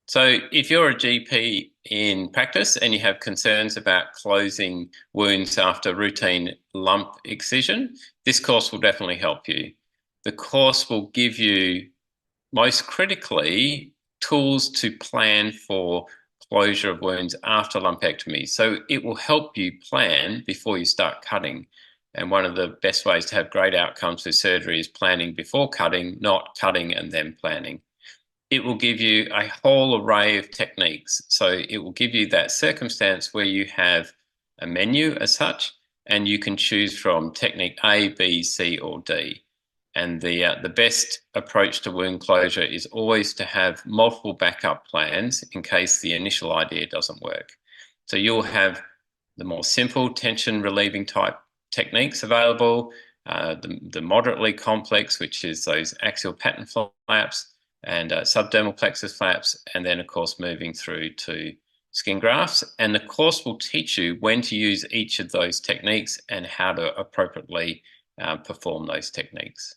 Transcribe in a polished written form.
So if you're a GP in practice and you have concerns about closing wounds after routine lump excision, this course will definitely help you. The course will give you, most critically, tools to plan for closure of wounds after lumpectomy. So it will help you plan before you start cutting. And one of the best ways to have great outcomes with surgery is planning before cutting, not cutting and then planning. It will give you a whole array of techniques. So it will give you that circumstance where you have a menu as such, and you can choose from technique A, B, C, or D. And the best approach to wound closure is always to have multiple backup plans in case the initial idea doesn't work. So you'll have the more simple tension relieving type techniques available, the moderately complex, which is those axial pattern flaps, and subdermal plexus flaps, and then of course moving through to skin grafts. And the course will teach you when to use each of those techniques and how to appropriately perform those techniques.